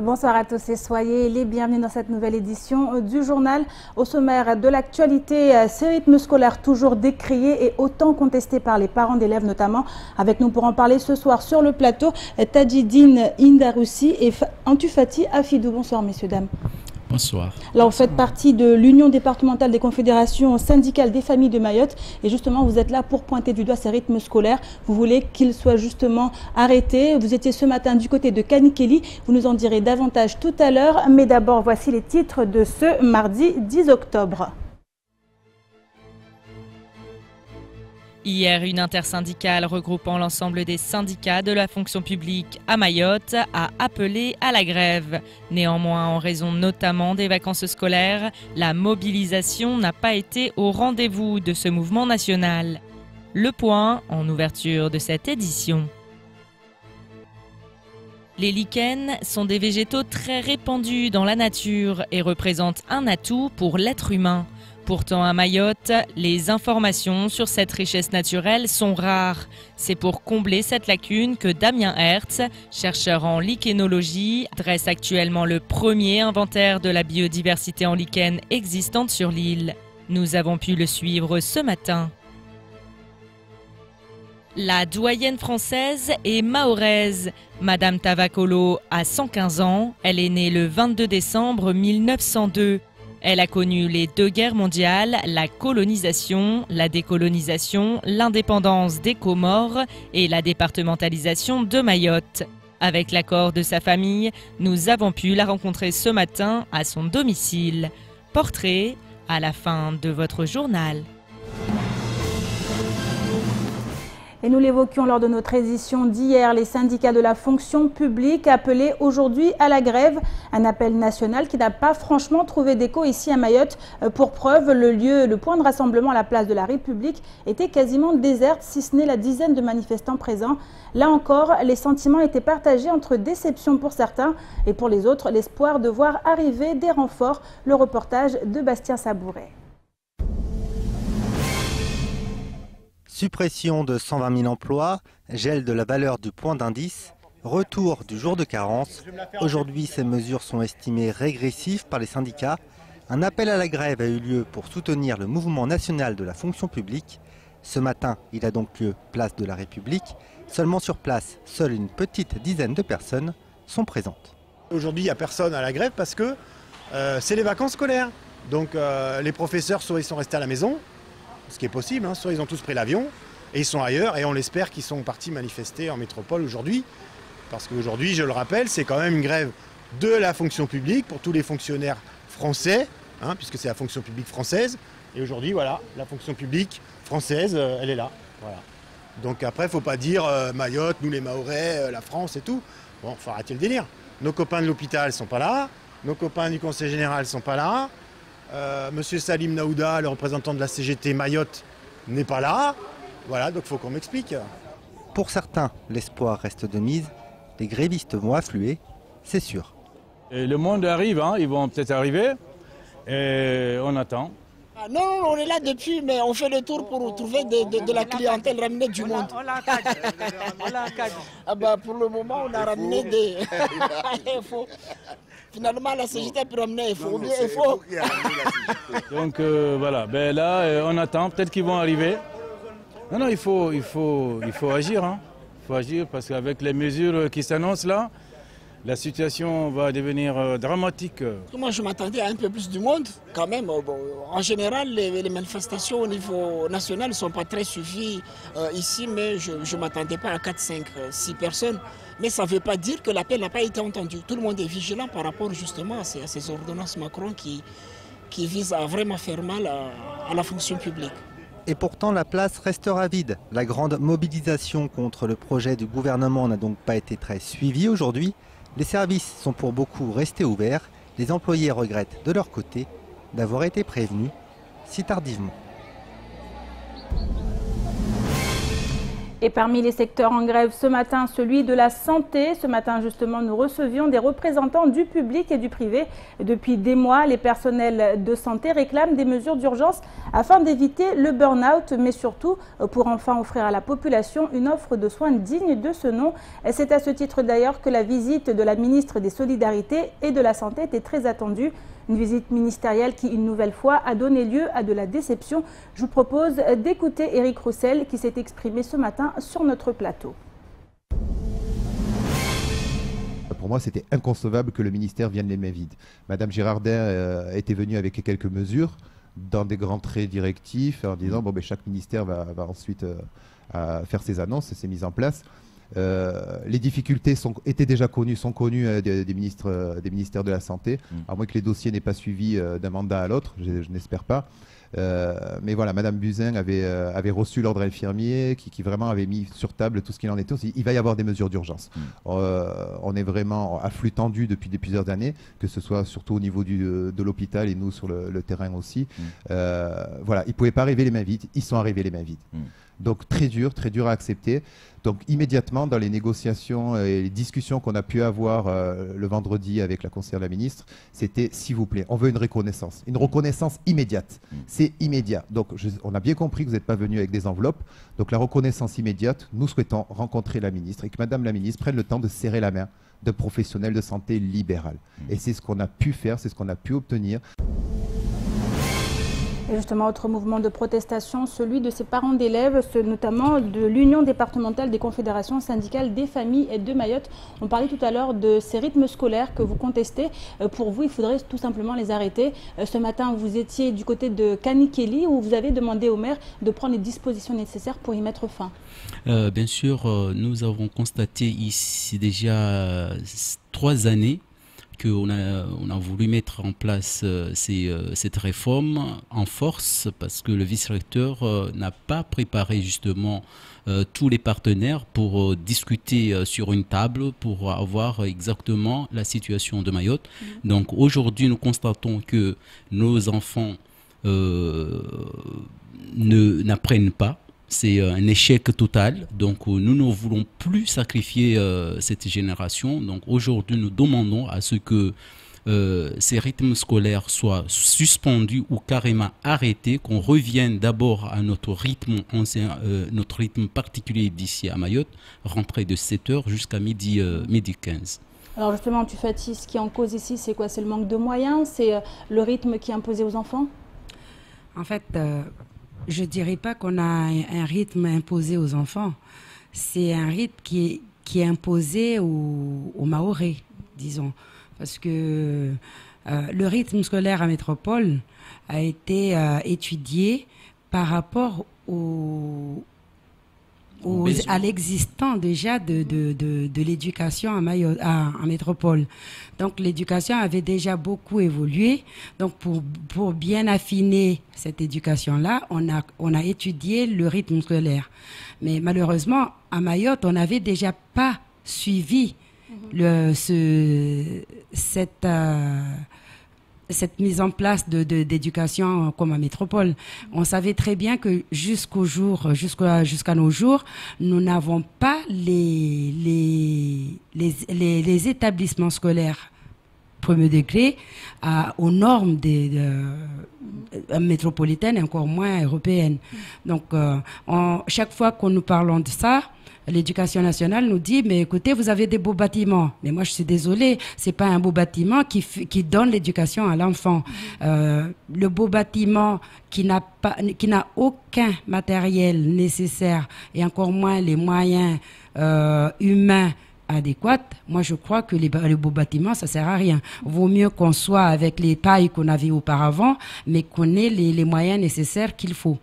Bonsoir à tous et soyez les bienvenus dans cette nouvelle édition du journal. Au sommaire de l'actualité, ces rythmes scolaires toujours décriés et autant contestés par les parents d'élèves notamment. Avec nous pour en parler ce soir sur le plateau, Tadjidine Indaroussi et Antufati Afidou. Bonsoir messieurs, dames. Bonsoir. Alors, vous faites partie de l'Union départementale des confédérations syndicales des familles de Mayotte et justement vous êtes là pour pointer du doigt ces rythmes scolaires. Vous voulez qu'ils soient justement arrêtés. Vous étiez ce matin du côté de Kanikeli. Vous nous en direz davantage tout à l'heure. Mais d'abord, voici les titres de ce mardi 10 octobre. Hier, une intersyndicale regroupant l'ensemble des syndicats de la fonction publique à Mayotte a appelé à la grève. Néanmoins, en raison notamment des vacances scolaires, la mobilisation n'a pas été au rendez-vous de ce mouvement national. Le point en ouverture de cette édition. Les lichens sont des végétaux très répandus dans la nature et représentent un atout pour l'être humain. Pourtant, à Mayotte, les informations sur cette richesse naturelle sont rares. C'est pour combler cette lacune que Damien Hertz, chercheur en lichénologie, dresse actuellement le premier inventaire de la biodiversité en lichen existante sur l'île. Nous avons pu le suivre ce matin. La doyenne française est mahoraise. Madame Tavakolo a 115 ans. Elle est née le 22 décembre 1902. Elle a connu les 2 guerres mondiales, la colonisation, la décolonisation, l'indépendance des Comores et la départementalisation de Mayotte. Avec l'accord de sa famille, nous avons pu la rencontrer ce matin à son domicile. Portrait à la fin de votre journal. Et nous l'évoquions lors de notre édition d'hier, les syndicats de la fonction publique appelés aujourd'hui à la grève. Un appel national qui n'a pas franchement trouvé d'écho ici à Mayotte. Pour preuve, le point de rassemblement à la place de la République était quasiment déserte, si ce n'est la dizaine de manifestants présents. Là encore, les sentiments étaient partagés entre déception pour certains et pour les autres, l'espoir de voir arriver des renforts. Le reportage de Bastien Sabouret. Suppression de 120 000 emplois, gel de la valeur du point d'indice, retour du jour de carence. Aujourd'hui, ces mesures sont estimées régressives par les syndicats. Un appel à la grève a eu lieu pour soutenir le mouvement national de la fonction publique. Ce matin, il a donc lieu place de la République. Seulement sur place, seule une petite dizaine de personnes sont présentes. Aujourd'hui, il n'y a personne à la grève parce que c'est les vacances scolaires. Donc les professeurs, soit ils sont restés à la maison, ce qui est possible, hein, soit ils ont tous pris l'avion et ils sont ailleurs et on l'espère qu'ils sont partis manifester en métropole aujourd'hui. Parce qu'aujourd'hui, je le rappelle, c'est quand même une grève de la fonction publique pour tous les fonctionnaires français, hein, puisque c'est la fonction publique française. Et aujourd'hui, voilà, la fonction publique française, elle est là. Voilà. Donc après, il ne faut pas dire Mayotte, nous les Mahorais, la France et tout. Bon, il faut arrêter le délire. Nos copains de l'hôpital ne sont pas là, nos copains du conseil général ne sont pas là. Monsieur Salim Naouda, le représentant de la CGT Mayotte, n'est pas là. Voilà, donc il faut qu'on m'explique. Pour certains, l'espoir reste de mise. Les grévistes vont affluer, c'est sûr. Et le monde arrive, hein, ils vont peut-être arriver. Et on attend. Non, on est là depuis, mais on fait le tour pour trouver de la clientèle, ramener du monde. On l'a pour le moment, on a ramené des... Finalement, la CGT peut ramener, il faut. Donc voilà, ben là, on attend, peut-être qu'ils vont arriver. Non, il faut agir. Hein. Il faut agir parce qu'avec les mesures qui s'annoncent là, la situation va devenir dramatique. Moi, je m'attendais à un peu plus du monde, quand même. En général, les manifestations au niveau national ne sont pas très suivies ici, mais je ne m'attendais pas à 4, 5, 6 personnes. Mais ça ne veut pas dire que l'appel n'a pas été entendu. Tout le monde est vigilant par rapport justement à ces ordonnances Macron qui visent à vraiment faire mal à la fonction publique. Et pourtant, la place restera vide. La grande mobilisation contre le projet du gouvernement n'a donc pas été très suivie aujourd'hui. Les services sont pour beaucoup restés ouverts. Les employés regrettent de leur côté d'avoir été prévenus si tardivement. Et parmi les secteurs en grève ce matin, celui de la santé. Ce matin, justement, nous recevions des représentants du public et du privé. Depuis des mois, les personnels de santé réclament des mesures d'urgence afin d'éviter le burn-out, mais surtout pour enfin offrir à la population une offre de soins digne de ce nom. C'est à ce titre d'ailleurs que la visite de la ministre des Solidarités et de la Santé était très attendue. Une visite ministérielle qui, une nouvelle fois, a donné lieu à de la déception. Je vous propose d'écouter Éric Roussel qui s'est exprimé ce matin sur notre plateau. Pour moi, c'était inconcevable que le ministère vienne les mains vides. Madame Girardin était venue avec quelques mesures dans des grands traits directifs en disant bon, ben, chaque ministère va ensuite faire ses annonces, ses mises en place. Les difficultés étaient déjà connues, sont connues des ministères de la Santé, à moins que les dossiers n'aient pas suivi d'un mandat à l'autre, je n'espère pas. Mais voilà, Madame Buzyn avait reçu l'ordre infirmier qui vraiment avait mis sur table tout ce qu'il en était. Il va y avoir des mesures d'urgence. On est vraiment à flux tendu depuis plusieurs années, que ce soit surtout au niveau de l'hôpital et nous sur le terrain aussi. Voilà, ils ne pouvaient pas arriver les mains vides, ils sont arrivés les mains vides. Donc très dur à accepter. Donc immédiatement dans les négociations et les discussions qu'on a pu avoir le vendredi avec la conseillère de la ministre, c'était s'il vous plaît, on veut une reconnaissance immédiate. C'est immédiat. Donc on a bien compris que vous n'êtes pas venu avec des enveloppes. Donc la reconnaissance immédiate, nous souhaitons rencontrer la ministre et que Madame la ministre prenne le temps de serrer la main de professionnels de santé libéral. Et c'est ce qu'on a pu faire, c'est ce qu'on a pu obtenir. Et justement, autre mouvement de protestation, celui de ces parents d'élèves, notamment de l'Union départementale des confédérations syndicales des familles et de Mayotte. On parlait tout à l'heure de ces rythmes scolaires que vous contestez. Pour vous, il faudrait tout simplement les arrêter. Ce matin, vous étiez du côté de Kanikeli où vous avez demandé au maire de prendre les dispositions nécessaires pour y mettre fin. Bien sûr, nous avons constaté ici déjà 3 années qu'on a voulu mettre en place cette réforme en force parce que le vice-recteur n'a pas préparé justement tous les partenaires pour discuter sur une table pour avoir exactement la situation de Mayotte. Donc aujourd'hui, nous constatons que nos enfants n'apprennent pas. C'est un échec total, donc nous ne voulons plus sacrifier cette génération. Donc aujourd'hui, nous demandons à ce que ces rythmes scolaires soient suspendus ou carrément arrêtés, qu'on revienne d'abord à notre rythme ancien, notre rythme particulier d'ici à Mayotte, rentrée de 7h jusqu'à midi 15. Alors justement, tu Fati, ce qui est en cause ici, c'est quoi? C'est le manque de moyens? C'est le rythme qui est imposé aux enfants? En fait, je ne dirais pas qu'on a un rythme imposé aux enfants. C'est un rythme qui est imposé aux Mahorais, disons. Parce que le rythme scolaire à métropole a été étudié par rapport à l'existant déjà de l'éducation à Mayotte, en métropole. Donc l'éducation avait déjà beaucoup évolué. Donc pour bien affiner cette éducation-là, on a étudié le rythme scolaire. Mais malheureusement, à Mayotte, on n'avait déjà pas suivi cette mise en place d'éducation comme à métropole. On savait très bien que jusqu'à nos jours, nous n'avons pas les établissements scolaires premier degré aux normes métropolitaines et encore moins européennes. Donc, chaque fois que nous parlons de ça, l'éducation nationale nous dit, mais écoutez, vous avez des beaux bâtiments. Mais moi, je suis désolée, c'est pas un beau bâtiment qui donne l'éducation à l'enfant. Le beau bâtiment qui n'a aucun matériel nécessaire et encore moins les moyens humains adéquats, moi je crois que les beaux bâtiments, ça sert à rien. Vaut mieux qu'on soit avec les tailles qu'on avait auparavant, mais qu'on ait les moyens nécessaires qu'il faut.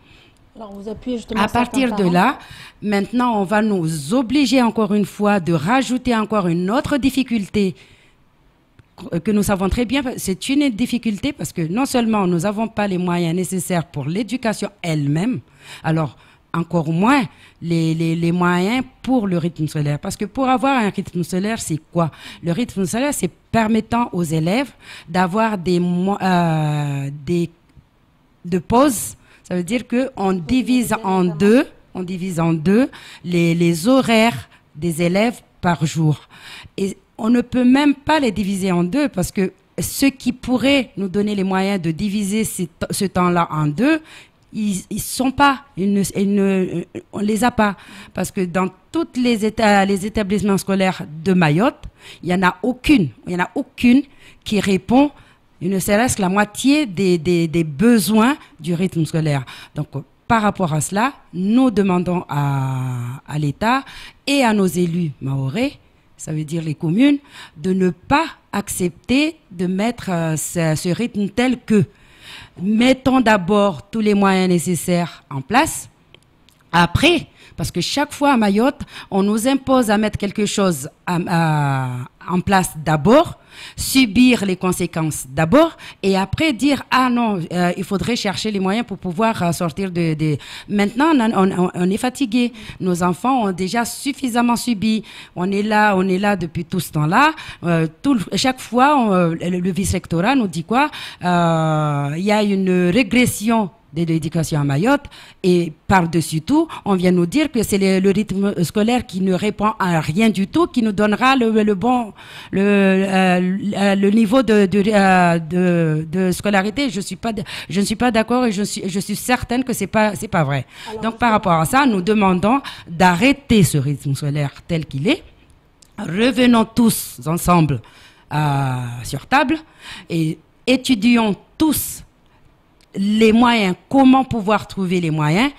Alors vous appuyez justement à partir de là, maintenant, on va nous obliger encore une fois de rajouter encore une autre difficulté que nous savons très bien. C'est une difficulté parce que non seulement nous n'avons pas les moyens nécessaires pour l'éducation elle-même, alors encore moins les moyens pour le rythme scolaire. Parce que pour avoir un rythme scolaire, c'est quoi? Le rythme scolaire, c'est permettant aux élèves d'avoir de pauses. Ça veut dire qu'on divise en deux, on divise en deux les horaires des élèves par jour. Et on ne peut même pas les diviser en deux parce que ce qui pourrait nous donner les moyens de diviser ce temps-là en deux, ils sont pas, on les a pas. Parce que dans tous les établissements scolaires de Mayotte, il y en a aucune qui répond, ne serait-ce que la moitié des besoins du rythme scolaire. Donc, par rapport à cela, nous demandons à l'État et à nos élus mahorais, ça veut dire les communes, de ne pas accepter de mettre ce rythme tel que mettons d'abord tous les moyens nécessaires en place. Après, parce que chaque fois à Mayotte, on nous impose à mettre quelque chose en place d'abord, subir les conséquences d'abord, et après dire « Ah non, il faudrait chercher les moyens pour pouvoir sortir de... » Maintenant, on est fatigué. Nos enfants ont déjà suffisamment subi. On est là depuis tout ce temps-là. Chaque fois, le vice-rectorat nous dit quoi? Il y a une régression de l'éducation à Mayotte, et par-dessus tout, on vient nous dire que c'est le rythme scolaire qui ne répond à rien du tout, qui nous donnera le niveau de scolarité. Je ne suis pas d'accord, et je suis certaine que c'est pas vrai. Alors, donc par rapport à ça, nous demandons d'arrêter ce rythme scolaire tel qu'il est. Revenons tous ensemble sur table et étudions tous les moyens, comment pouvoir trouver les moyens,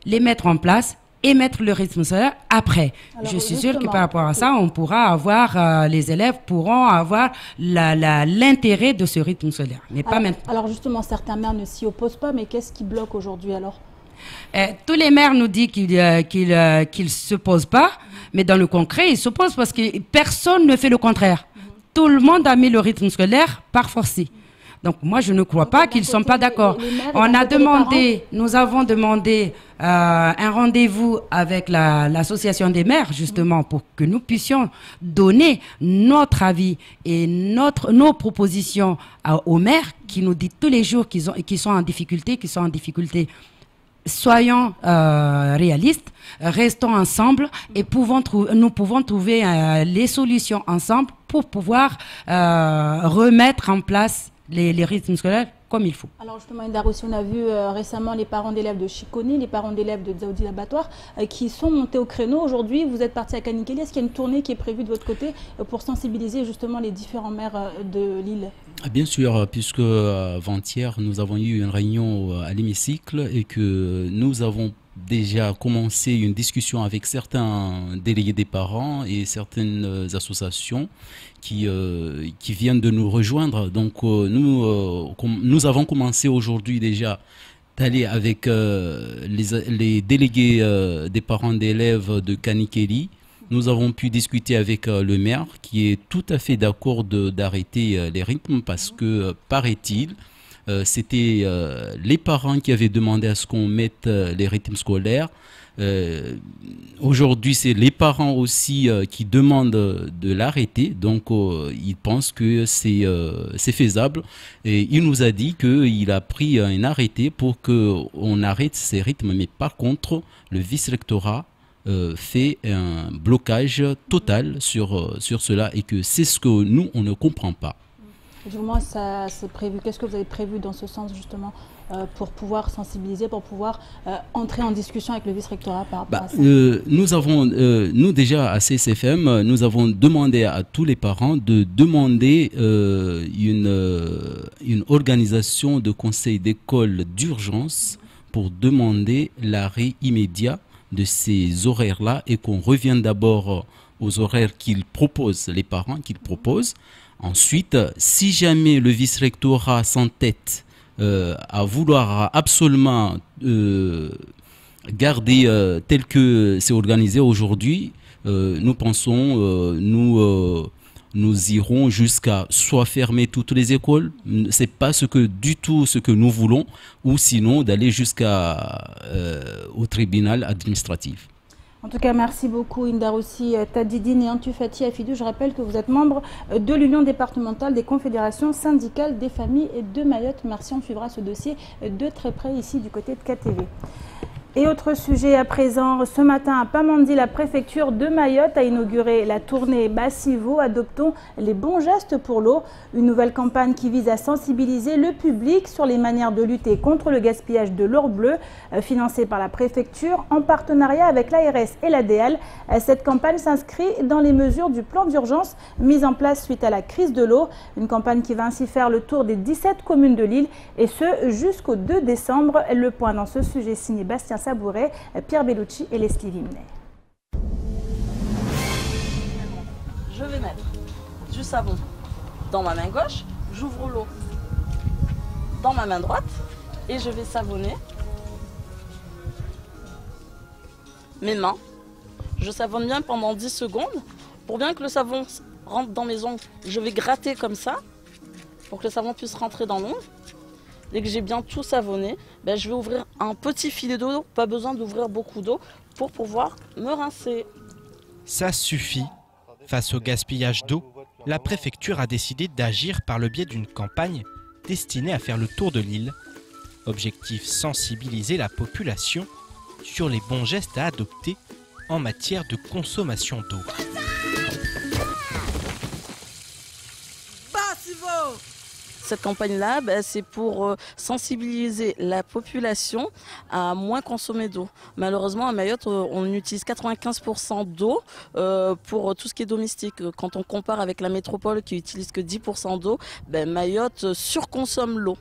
les mettre en place et mettre le rythme scolaire après. Alors, je suis sûre que par rapport à ça, on pourra avoir, les élèves pourront avoir l'intérêt de ce rythme scolaire, mais pas maintenant. Alors justement, certains maires ne s'y opposent pas, mais qu'est-ce qui bloque aujourd'hui alors? Tous les maires nous disent qu'ils ne s'opposent pas, mais dans le concret, ils s'opposent parce que personne ne fait le contraire. Tout le monde a mis le rythme scolaire par forcé. Donc moi, je ne crois pas qu'ils ne sont pas d'accord. Nous avons demandé un rendez-vous avec l'association des maires, justement, pour que nous puissions donner notre avis et nos propositions aux maires qui nous disent tous les jours qu'ils sont en difficulté, Soyons réalistes, restons ensemble et nous pouvons trouver les solutions ensemble pour pouvoir remettre en place les rythmes scolaires comme il faut. Alors justement, Indar aussi, on a vu récemment les parents d'élèves de Chikoni, les parents d'élèves de Dzaoudi Abattoir qui sont montés au créneau. Aujourd'hui, vous êtes partis à Kanikeli. Est-ce qu'il y a une tournée qui est prévue de votre côté pour sensibiliser justement les différents maires de l'île? Bien sûr, puisque avant-hier, nous avons eu une réunion à l'hémicycle et que nous avons déjà commencé une discussion avec certains délégués des parents et certaines associations qui viennent de nous rejoindre. Donc nous avons commencé aujourd'hui déjà d'aller avec les délégués des parents d'élèves de Kanikeli. Nous avons pu discuter avec le maire qui est tout à fait d'accord d'arrêter les rythmes parce que, paraît-il, c'était les parents qui avaient demandé à ce qu'on mette les rythmes scolaires. Aujourd'hui, c'est les parents aussi qui demandent de l'arrêter. Donc, ils pensent que c'est faisable. Et il nous a dit qu'il a pris un arrêté pour qu'on arrête ces rythmes. Mais par contre, le vice-rectorat fait un blocage total sur cela et que c'est ce que nous, on ne comprend pas. Du moins, ça c'est prévu. Qu'est-ce que vous avez prévu dans ce sens justement pour pouvoir sensibiliser, pour pouvoir entrer en discussion avec le vice-rectorat par rapport à ça? Nous déjà à CSFM, nous avons demandé à tous les parents de demander une organisation de conseil d'école d'urgence pour demander l'arrêt immédiat de ces horaires-là et qu'on revienne d'abord aux horaires qu'ils proposent, les parents qu'ils proposent. Ensuite, si jamais le vice-rectorat s'entête à vouloir absolument garder tel que c'est organisé aujourd'hui, nous pensons, nous irons jusqu'à soit fermer toutes les écoles, c'est pas du tout ce que nous voulons, ou sinon d'aller au tribunal administratif. En tout cas, merci beaucoup Indaroussi Tadidine et Antufati Afidou. Je rappelle que vous êtes membre de l'Union départementale des confédérations syndicales des familles et de Mayotte. Merci, on suivra ce dossier de très près ici du côté de KTV. Et autre sujet à présent, ce matin à Pamandzi, la préfecture de Mayotte a inauguré la tournée Bassivo, adoptons les bons gestes pour l'eau. Une nouvelle campagne qui vise à sensibiliser le public sur les manières de lutter contre le gaspillage de l'or bleu, financée par la préfecture en partenariat avec l'ARS et l'ADL. Cette campagne s'inscrit dans les mesures du plan d'urgence mis en place suite à la crise de l'eau. Une campagne qui va ainsi faire le tour des 17 communes de l'île et ce jusqu'au 2 décembre. Le point dans ce sujet signé Bastien Sabouret, Pierre Bellucci et Leslie Vimnet. Je vais mettre du savon dans ma main gauche, j'ouvre l'eau dans ma main droite et je vais savonner mes mains. Je savonne bien pendant 10 secondes. Pour bien que le savon rentre dans mes ongles, je vais gratter comme ça pour que le savon puisse rentrer dans l'ongle. Dès que j'ai bien tout savonné, je vais ouvrir un petit filet d'eau, pas besoin d'ouvrir beaucoup d'eau pour pouvoir me rincer. Ça suffit. Face au gaspillage d'eau, la préfecture a décidé d'agir par le biais d'une campagne destinée à faire le tour de l'île. Objectif, sensibiliser la population sur les bons gestes à adopter en matière de consommation d'eau. Cette campagne-là, c'est pour sensibiliser la population à moins consommer d'eau. Malheureusement, à Mayotte, on utilise 95% d'eau pour tout ce qui est domestique. Quand on compare avec la métropole qui utilise que 10% d'eau, Mayotte surconsomme l'eau.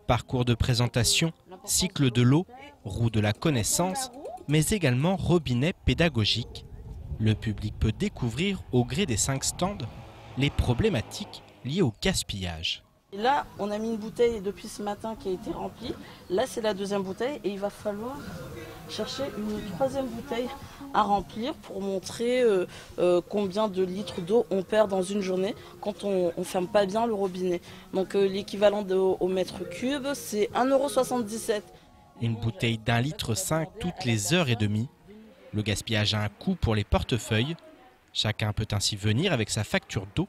Parcours de présentation, cycle de l'eau, roue de la connaissance, mais également robinet pédagogique. Le public peut découvrir au gré des 5 stands les problématiques liées au gaspillage. Et là, on a mis une bouteille depuis ce matin qui a été remplie. Là, c'est la deuxième bouteille et il va falloir chercher une troisième bouteille à remplir pour montrer combien de litres d'eau on perd dans une journée quand on ne ferme pas bien le robinet. Donc l'équivalent au mètre cube, c'est 1,77 €. Une bouteille d'1,5 litre toutes les heures et demie. Le gaspillage a un coût pour les portefeuilles. Chacun peut ainsi venir avec sa facture d'eau,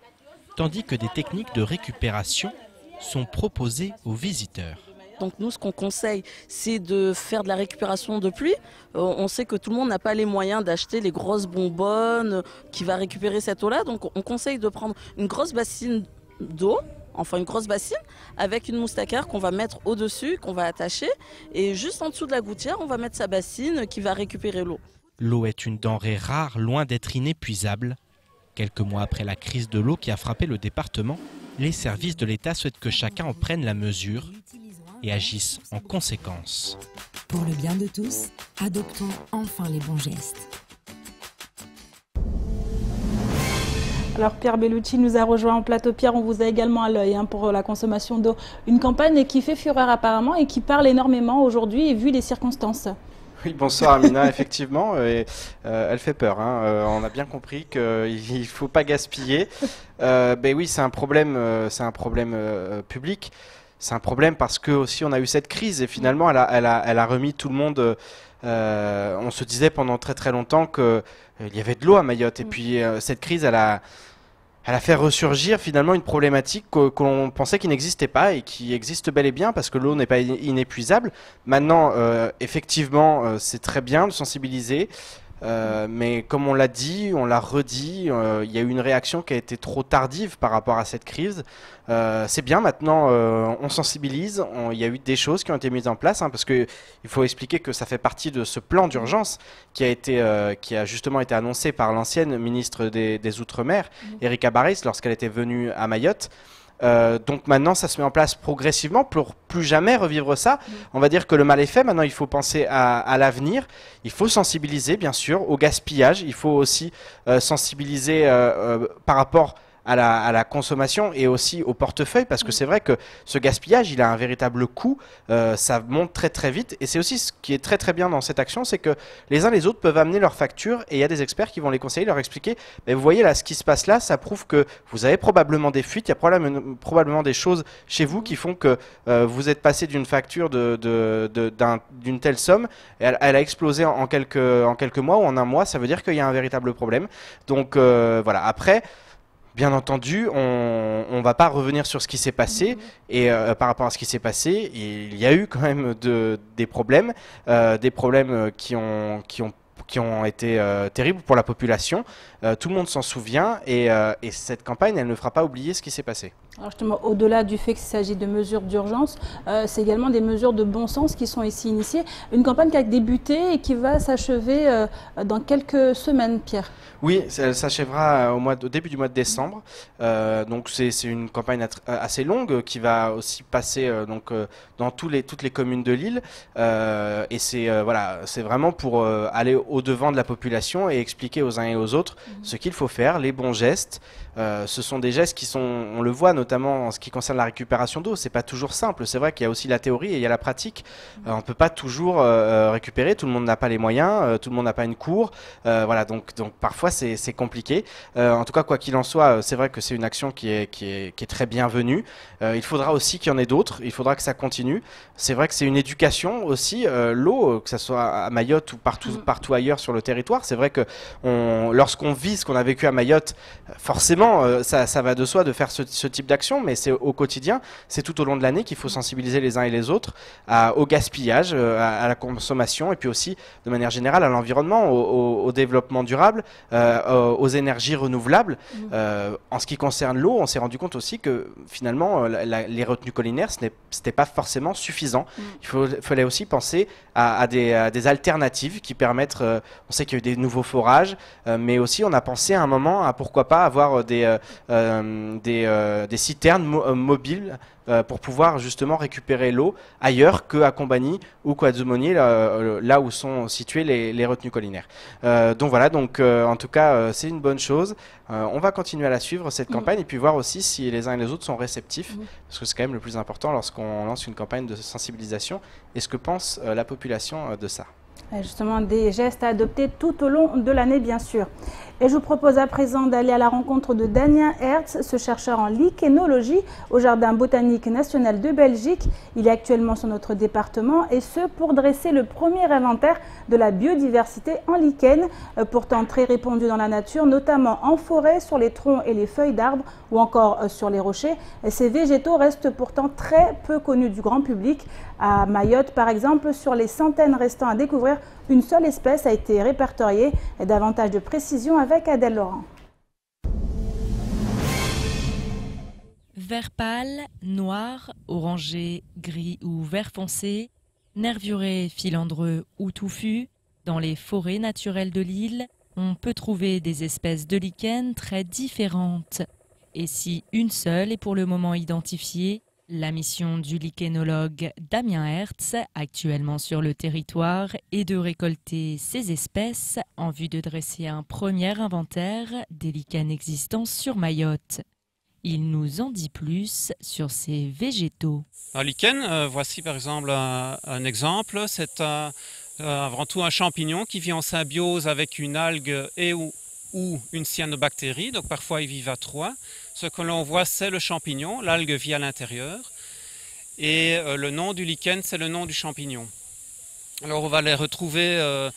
tandis que des techniques de récupération sont proposées aux visiteurs. Donc nous, ce qu'on conseille, c'est de faire de la récupération de pluie. On sait que tout le monde n'a pas les moyens d'acheter les grosses bonbonnes qui va récupérer cette eau-là. Donc on conseille de prendre une grosse bassine d'eau, enfin une grosse bassine, avec une moustaquaire qu'on va mettre au-dessus, qu'on va attacher. Et juste en dessous de la gouttière, on va mettre sa bassine qui va récupérer l'eau. L'eau est une denrée rare, loin d'être inépuisable. Quelques mois après la crise de l'eau qui a frappé le département, les services de l'État souhaitent que chacun en prenne la mesure et agisse en conséquence. Pour le bien de tous, adoptons enfin les bons gestes. Alors Pierre Bellucci nous a rejoint en plateau. Pierre, on vous a également à l'œil pour la consommation d'eau. Une campagne qui fait fureur apparemment et qui parle énormément aujourd'hui vu les circonstances. Oui, bonsoir Amina, effectivement, elle fait peur. On a bien compris qu'il ne faut pas gaspiller. Oui, c'est un problème public. C'est un problème parce que aussi on a eu cette crise et finalement elle a remis tout le monde. On se disait pendant très très longtemps qu'il y avait de l'eau à Mayotte et puis cette crise elle a fait ressurgir finalement une problématique qu'on pensait qui n'existait pas et qui existe bel et bien parce que l'eau n'est pas inépuisable. Maintenant, effectivement, c'est très bien de sensibiliser, mais comme on l'a dit, on l'a redit, il y a eu une réaction qui a été trop tardive par rapport à cette crise. C'est bien maintenant, on sensibilise, il y a eu des choses qui ont été mises en place, parce qu'il faut expliquer que ça fait partie de ce plan d'urgence qui a justement été annoncé par l'ancienne ministre des Outre-mer, Erika Barris, lorsqu'elle était venue à Mayotte. Donc maintenant ça se met en place progressivement pour plus jamais revivre ça. On va dire que le mal est fait, maintenant il faut penser à l'avenir, il faut sensibiliser bien sûr au gaspillage, il faut aussi sensibiliser par rapport à la consommation et aussi au portefeuille parce que c'est vrai que ce gaspillage il a un véritable coût, ça monte très très vite et c'est aussi ce qui est très très bien dans cette action, c'est que les uns les autres peuvent amener leurs factures et il y a des experts qui vont les conseiller, leur expliquer mais vous voyez là ce qui se passe là, ça prouve que vous avez probablement des fuites, il y a probablement des choses chez vous qui font que vous êtes passé d'une facture d'une telle somme, elle a explosé en quelques mois ou en un mois, ça veut dire qu'il y a un véritable problème. Donc voilà, après Bien entendu, on ne va pas revenir sur ce qui s'est passé, et par rapport à ce qui s'est passé, il y a eu quand même des problèmes qui ont été terribles pour la population. Tout le monde s'en souvient, et cette campagne, elle ne fera pas oublier ce qui s'est passé. Alors justement, au-delà du fait qu'il s'agit de mesures d'urgence, c'est également des mesures de bon sens qui sont ici initiées. Une campagne qui a débuté et qui va s'achever dans quelques semaines, Pierre. Oui, elle s'achèvera au début du mois de décembre. Donc c'est une campagne assez longue qui va aussi passer dans toutes les communes de l'île. Et c'est vraiment pour aller au-devant de la population et expliquer aux uns et aux autres ce qu'il faut faire, les bons gestes. Ce sont des gestes qui sont, on le voit notamment en ce qui concerne la récupération d'eau, c'est pas toujours simple. C'est vrai qu'il y a aussi la théorie et il y a la pratique. On peut pas toujours récupérer, tout le monde n'a pas les moyens, tout le monde n'a pas une cour. Voilà, donc parfois c'est compliqué. En tout cas, quoi qu'il en soit, c'est vrai que c'est une action qui est très bienvenue. Il faudra aussi qu'il y en ait d'autres, il faudra que ça continue. C'est vrai que c'est une éducation aussi, l'eau, que ce soit à Mayotte ou partout ailleurs sur le territoire. C'est vrai que lorsqu'on vit ce qu'on a vécu à Mayotte, forcément, ça va de soi de faire ce type d'action, mais c'est au quotidien, c'est tout au long de l'année qu'il faut sensibiliser les uns et les autres au gaspillage, à la consommation, et puis aussi de manière générale à l'environnement, au développement durable, aux énergies renouvelables. En ce qui concerne l'eau, on s'est rendu compte aussi que finalement les retenues collinaires, c'était pas forcément suffisant. Il fallait aussi penser à des alternatives qui permettent, on sait qu'il y a eu des nouveaux forages, mais aussi on a pensé à un moment à pourquoi pas avoir des citernes mobiles pour pouvoir justement récupérer l'eau ailleurs qu'à Combagny ou Coadzoumogny, là où sont situées les retenues collinaires. Donc voilà, en tout cas c'est une bonne chose. On va continuer à la suivre cette campagne et puis voir aussi si les uns et les autres sont réceptifs, parce que c'est quand même le plus important lorsqu'on lance une campagne de sensibilisation, et ce que pense la population de ça. Justement, des gestes à adopter tout au long de l'année, bien sûr. Et je vous propose à présent d'aller à la rencontre de Damien Hertz, ce chercheur en lichénologie au Jardin botanique national de Belgique. Il est actuellement sur notre département, et ce pour dresser le premier inventaire de la biodiversité en lichen, pourtant très répandue dans la nature, notamment en forêt, sur les troncs et les feuilles d'arbres ou encore sur les rochers. Ces végétaux restent pourtant très peu connus du grand public. À Mayotte, par exemple, sur les centaines restant à découvrir, une seule espèce a été répertoriée. Et davantage de précision avec Adèle Laurent. Vert pâle, noir, orangé, gris ou vert foncé, nervuré, filandreux ou touffu, dans les forêts naturelles de l'île, on peut trouver des espèces de lichens très différentes. Et si une seule est pour le moment identifiée, la mission du lichénologue Damien Hertz, actuellement sur le territoire, est de récolter ces espèces en vue de dresser un premier inventaire des lichens existants sur Mayotte. Il nous en dit plus sur ces végétaux. Un lichen, voici par exemple un exemple. C'est avant tout un champignon qui vit en symbiose avec une algue ou une cyanobactérie, donc parfois ils vivent à trois. Ce que l'on voit, c'est le champignon, l'algue vit à l'intérieur, et le nom du lichen, c'est le nom du champignon. Alors on va les retrouver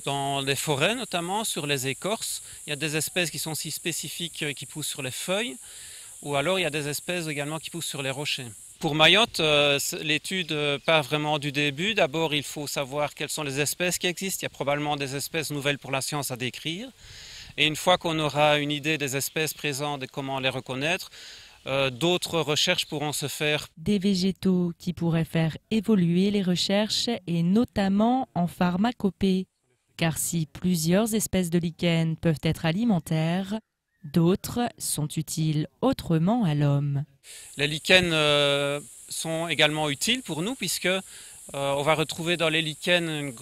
dans les forêts, notamment sur les écorces. Il y a des espèces qui sont si spécifiques qui poussent sur les feuilles, ou alors il y a des espèces également qui poussent sur les rochers. Pour Mayotte, l'étude part vraiment du début. D'abord, il faut savoir quelles sont les espèces qui existent. Il y a probablement des espèces nouvelles pour la science à décrire. Et une fois qu'on aura une idée des espèces présentes et comment les reconnaître, d'autres recherches pourront se faire. Des végétaux qui pourraient faire évoluer les recherches, et notamment en pharmacopée. Car si plusieurs espèces de lichens peuvent être alimentaires, d'autres sont utiles autrement à l'homme. Les lichens sont également utiles pour nous puisque on va retrouver dans les lichens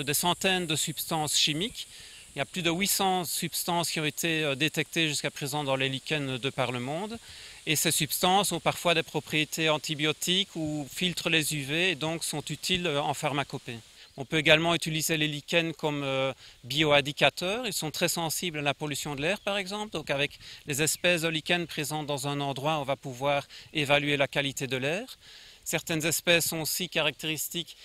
des centaines de substances chimiques. Il y a plus de 800 substances qui ont été détectées jusqu'à présent dans les lichens de par le monde. Et ces substances ont parfois des propriétés antibiotiques ou filtrent les UV et donc sont utiles en pharmacopée. On peut également utiliser les lichens comme bioindicateurs. Ils sont très sensibles à la pollution de l'air, par exemple. Donc avec les espèces de lichens présentes dans un endroit, on va pouvoir évaluer la qualité de l'air. Certaines espèces sont aussi caractéristiques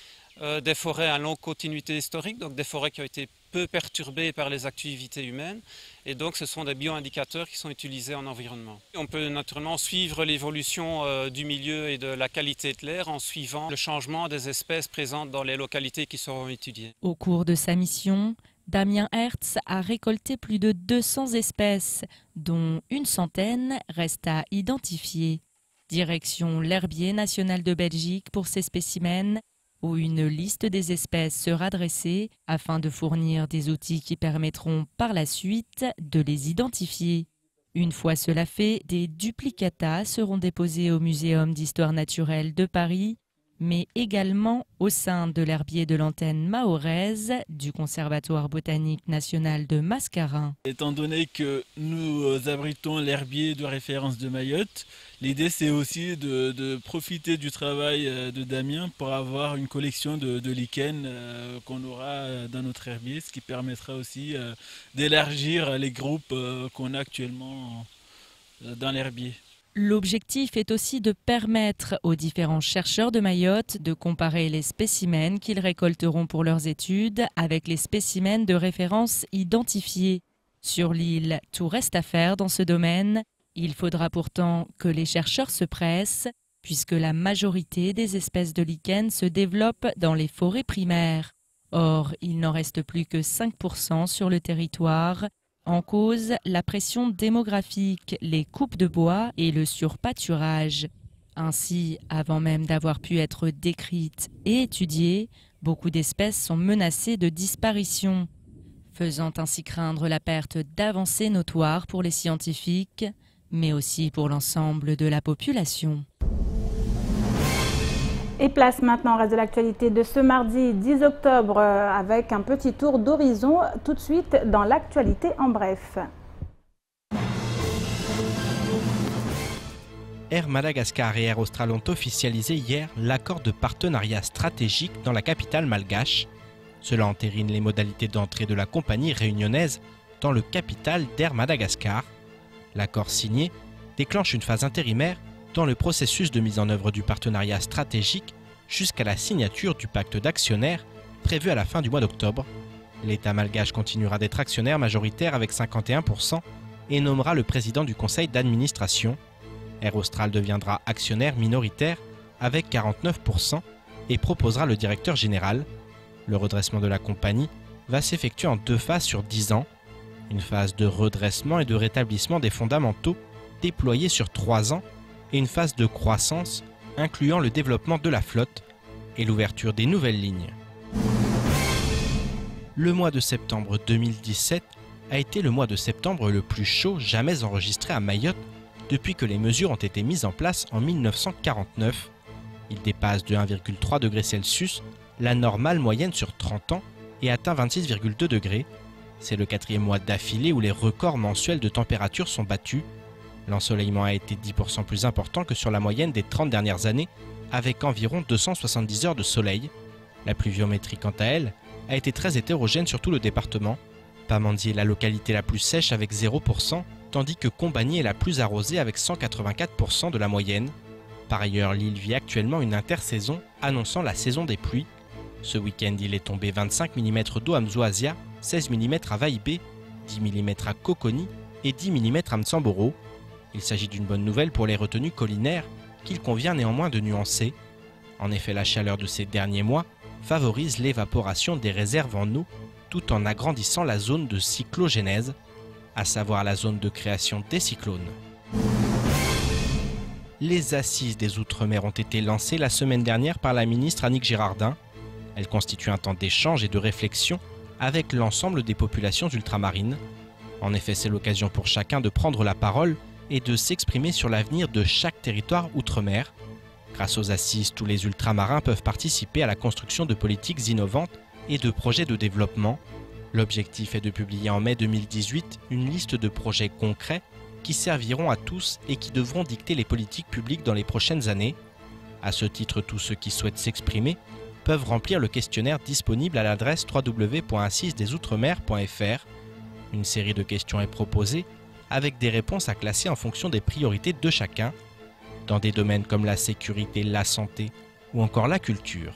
des forêts à longue continuité historique, donc des forêts qui ont été peu perturbés par les activités humaines. Et donc ce sont des bioindicateurs qui sont utilisés en environnement. On peut naturellement suivre l'évolution du milieu et de la qualité de l'air en suivant le changement des espèces présentes dans les localités qui seront étudiées. Au cours de sa mission, Damien Hertz a récolté plus de 200 espèces, dont une centaine reste à identifier. Direction l'herbier national de Belgique pour ces spécimens, où une liste des espèces sera dressée afin de fournir des outils qui permettront par la suite de les identifier. Une fois cela fait, des duplicata seront déposés au Muséum d'histoire naturelle de Paris, mais également au sein de l'herbier de l'antenne mahoraise du Conservatoire botanique national de Mascarin. Étant donné que nous abritons l'herbier de référence de Mayotte, l'idée c'est aussi de profiter du travail de Damien pour avoir une collection de lichens qu'on aura dans notre herbier, ce qui permettra aussi d'élargir les groupes qu'on a actuellement dans l'herbier. L'objectif est aussi de permettre aux différents chercheurs de Mayotte de comparer les spécimens qu'ils récolteront pour leurs études avec les spécimens de référence identifiés. Sur l'île, tout reste à faire dans ce domaine. Il faudra pourtant que les chercheurs se pressent, puisque la majorité des espèces de lichens se développent dans les forêts primaires. Or, il n'en reste plus que 5% sur le territoire. En cause, la pression démographique, les coupes de bois et le surpâturage. Ainsi, avant même d'avoir pu être décrites et étudiées, beaucoup d'espèces sont menacées de disparition, faisant ainsi craindre la perte d'avancées notoires pour les scientifiques, mais aussi pour l'ensemble de la population. Et place maintenant au reste de l'actualité de ce mardi 10 octobre avec un petit tour d'horizon tout de suite dans l'actualité en bref. Air Madagascar et Air Austral ont officialisé hier l'accord de partenariat stratégique dans la capitale malgache. Cela entérine les modalités d'entrée de la compagnie réunionnaise dans le capital d'Air Madagascar. L'accord signé déclenche une phase intérimaire dans le processus de mise en œuvre du partenariat stratégique jusqu'à la signature du pacte d'actionnaires prévu à la fin du mois d'octobre. L'État malgache continuera d'être actionnaire majoritaire avec 51% et nommera le président du conseil d'administration. Air Austral deviendra actionnaire minoritaire avec 49% et proposera le directeur général. Le redressement de la compagnie va s'effectuer en 2 phases sur 10 ans. Une phase de redressement et de rétablissement des fondamentaux déployée sur 3 ans et une phase de croissance incluant le développement de la flotte et l'ouverture des nouvelles lignes. Le mois de septembre 2017 a été le mois de septembre le plus chaud jamais enregistré à Mayotte depuis que les mesures ont été mises en place en 1949. Il dépasse de 1,3 degrés Celsius la normale moyenne sur 30 ans et atteint 26,2 degrés. C'est le 4e mois d'affilée où les records mensuels de température sont battus. L'ensoleillement a été 10% plus important que sur la moyenne des 30 dernières années, avec environ 270 heures de soleil. La pluviométrie, quant à elle, a été très hétérogène sur tout le département. Pamandzi est la localité la plus sèche avec 0%, tandis que Combagny est la plus arrosée avec 184% de la moyenne. Par ailleurs, l'île vit actuellement une intersaison annonçant la saison des pluies. Ce week-end, il est tombé 25 mm d'eau à Mzoasia, 16 mm à Vaïbé, 10 mm à Coconi et 10 mm à Mtsamboro. Il s'agit d'une bonne nouvelle pour les retenues collinaires qu'il convient néanmoins de nuancer. En effet, la chaleur de ces derniers mois favorise l'évaporation des réserves en eau tout en agrandissant la zone de cyclogénèse, à savoir la zone de création des cyclones. Les assises des Outre-mer ont été lancées la semaine dernière par la ministre Annick Girardin. Elles constituent un temps d'échange et de réflexion avec l'ensemble des populations ultramarines. En effet, c'est l'occasion pour chacun de prendre la parole et de s'exprimer sur l'avenir de chaque territoire outre-mer. Grâce aux assises, tous les ultramarins peuvent participer à la construction de politiques innovantes et de projets de développement. L'objectif est de publier en mai 2018 une liste de projets concrets qui serviront à tous et qui devront dicter les politiques publiques dans les prochaines années. À ce titre, tous ceux qui souhaitent s'exprimer peuvent remplir le questionnaire disponible à l'adresse www.assisesdesoutremer.fr. Une série de questions est proposée avec des réponses à classer en fonction des priorités de chacun, dans des domaines comme la sécurité, la santé ou encore la culture.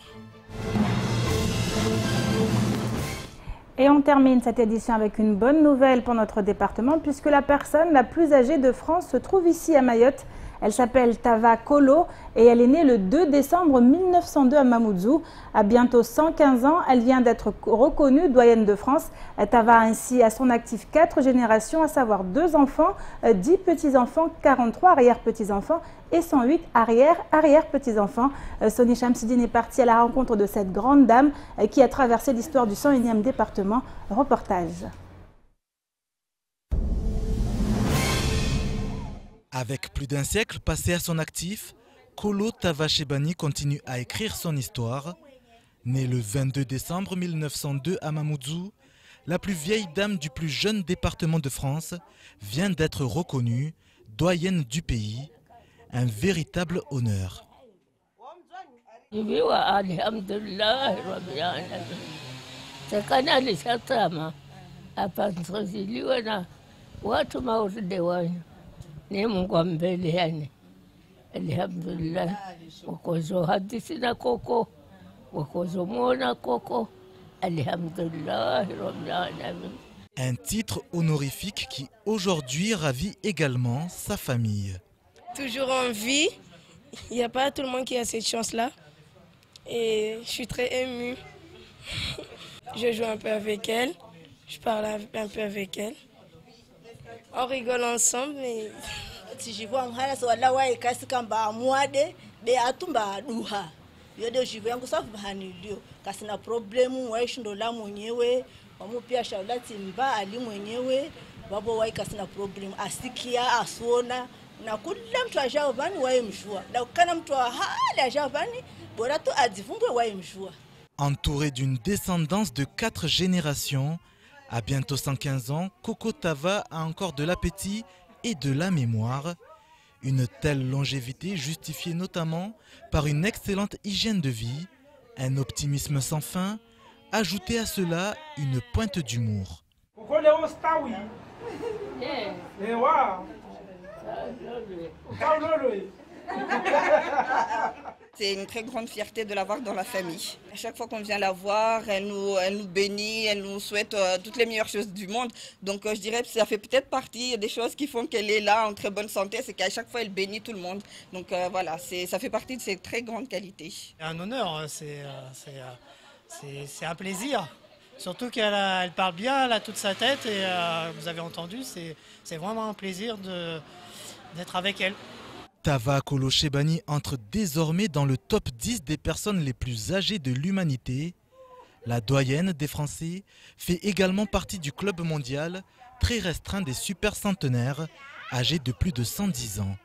Et on termine cette édition avec une bonne nouvelle pour notre département puisque la personne la plus âgée de France se trouve ici à Mayotte. Elle s'appelle Tava Kolo et elle est née le 2 décembre 1902 à Mamoudzou. À bientôt 115 ans, elle vient d'être reconnue doyenne de France. Tava a ainsi à son actif 4 générations, à savoir 2 enfants, 10 petits-enfants, 43 arrière-petits-enfants et 108 arrière-petits-enfants. Sony Chamsidine est partie à la rencontre de cette grande dame qui a traversé l'histoire du 101e département. Reportage. Avec plus d'un siècle passé à son actif, Kolo Tava Shebani continue à écrire son histoire. Née le 22 décembre 1902 à Mamoudzou, la plus vieille dame du plus jeune département de France vient d'être reconnue doyenne du pays. Un véritable honneur. Ni Mungu wa mbele yani, alhamdulillah. Wakozo hadithi na koko, wakozo mwona koko, alhamdulillah rabbil alamin. Un titre honorifique qui aujourd'hui ravit également sa famille. Toujours en vie, il n'y a pas tout le monde qui a cette chance-là. Et je suis très émue. Je joue un peu avec elle, je parle un peu avec elle. On rigole ensemble, mais... Si je vois un gars, c'est là où il casse quand bah moi de atumba duha. Yo de je vois un gars bahani dio. Kasi na problème wa ishindo la mwenyewe, wamu pia shaula timba ali mwenyewe, babo wa kasi na problem asikia asona na kila mtu ajao bani wa mjua. Na kana mtu hali ajao bani bora tu adivumbwe wa mjua. Entouré d'une descendance de 4 générations, à bientôt 115 ans, Koko Tava a encore de l'appétit et de la mémoire. Une telle longévité justifiée notamment par une excellente hygiène de vie, un optimisme sans fin, ajouté à cela une pointe d'humour. C'est une très grande fierté de l'avoir dans la famille. À chaque fois qu'on vient la voir, elle nous bénit, elle nous souhaite toutes les meilleures choses du monde. Donc je dirais que ça fait peut-être partie des choses qui font qu'elle est là en très bonne santé, c'est qu'à chaque fois elle bénit tout le monde. Donc voilà, ça fait partie de ses très grandes qualités. C'est un honneur, c'est un plaisir. Surtout qu'elle parle bien, elle a toute sa tête et vous avez entendu, c'est vraiment un plaisir d'être avec elle. Tava Kolo Shebani entre désormais dans le top 10 des personnes les plus âgées de l'humanité. La doyenne des Français fait également partie du club mondial très restreint des super centenaires âgés de plus de 110 ans.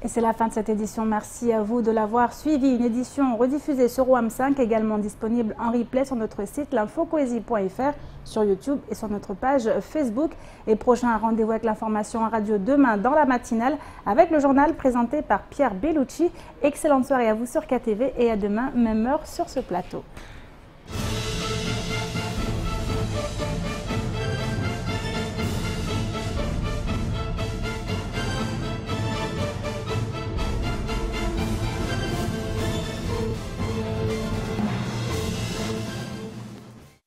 Et c'est la fin de cette édition. Merci à vous de l'avoir suivi. Une édition rediffusée sur OAM5, également disponible en replay sur notre site l'infocoésie.fr, sur YouTube et sur notre page Facebook. Et prochain rendez-vous avec l'information en radio demain dans la matinale avec le journal présenté par Pierre Bellucci. Excellente soirée à vous sur KTV et à demain, même heure sur ce plateau.